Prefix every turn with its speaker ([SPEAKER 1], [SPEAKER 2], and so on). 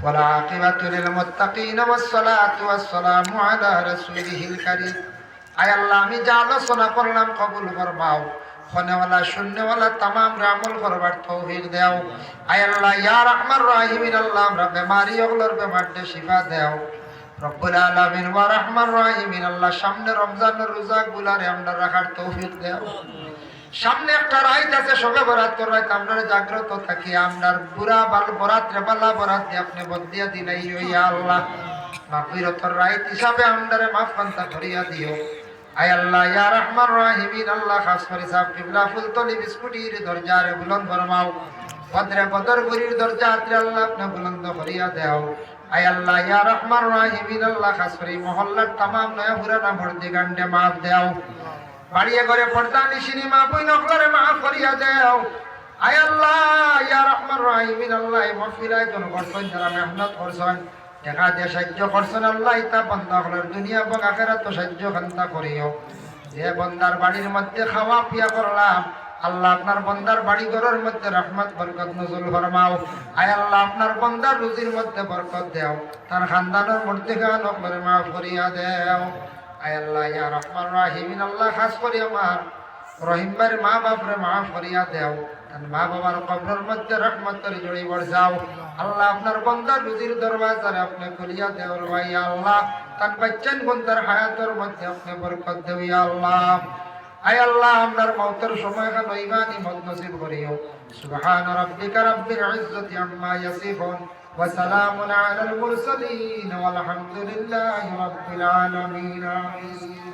[SPEAKER 1] والعاقبة للمتقين والصلاة والسلام على رسوله الكريم আয় আল্লাহ আমি যা আলোচনা করলাম কবুল ফরমাও খনেওয়ালা শূন্যওয়ালা তামাম আমল করবার তৌফিক দাও আয় আল্লাহ ইয়া রাহমান রাহিমিন আল্লাহ আমরা বেমারি ওগুলোর বেমারতে শিফা দাও রব্বুল আলামিন ওয়া রাহমান রাহিমিন আল্লাহ সামনে রমজানের রোজা গুলারে আমরা রাখার তৌফিক দাও সামনে একটা রাত আছে সবে বরাত রাত আমরা জাগ্রত থাকি আমরার পুরা বাল বরাত রে বালা বরাত দিয়ে আপনি বদিয়া দিলাই ইয়া আল্লাহ মাগফিরাতের রাত হিসাবে আমরারে মাফ কান্তা করিয়া দিও আয় আল্লাহ ইয়া রাহমান রাহিমিন আল্লাহ খাস করে সাহেব কিবলা ফুলতলি বিস্কুটির দরজারে বুলন্দ ফরমাও বদরে বদর গুরির দরজা আত্রে আল্লাহ আপনি বুলন্দ করিয়া দাও আয় আল্লাহ ইয়া রাহমান রাহিমিন আল্লাহ খাস করে মহল্লার तमाम নয়া পুরানা ভর্তি গান্ডে মাফ দাও বাড়িয়ে ঘরে পর্দা নিশিনি মা বই নকলরে মাফ করিয়া দাও আয় আল্লাহ ইয়া রাহমান রাহিমিন আল্লাহ মাগফিরাত জন করছেন যারা মেহনত করছেন দেখা দিয়ে সাহায্য করছেন আল্লাহ ইতা বান্দা হলের দুনিয়া এবং আখেরাত তো সাহায্য খান্তা করিও যে বন্দার বাড়ির মধ্যে খাওয়া পিয়া করলাম আল্লাহ আপনার বন্দার বাড়ি ঘরের মধ্যে রহমত বরকত নজুল ফরমাও আয় আল্লাহ আপনার বন্দার রুজির মধ্যে বরকত দাও তার খানদানের মধ্যে নকলরে মাফ করিয়া দাও আয় আল্লাহ ইয়া রাহমান রাহিমিন আল্লাহ খাস করে আমার রহিম ভাইয়ের মা বাপরে মাফ করিয়া দেও তার মা বাবার কবরের মধ্যে রহমতের জড়ি বর্ষাও আল্লাহ আপনার বন্দার রুজির দরওয়াজারে আপনি খুলিয়া দেও ভাই আল্লাহ তার বাচ্চান বন্দার হায়াতের মধ্যে আপনি বরকত দেও ইয়া আল্লাহ আয় আল্লাহ আপনার মওতের সময় খান ইমানি মত নসিব করিও সুবহান রাব্বিকা রাব্বিল ইজ্জাতি আম্মা ইয়াসিফুন ওয়া সালামুন আলাল মুরসালিন ওয়াল হামদুলিল্লাহি রাব্বিল আলামিন।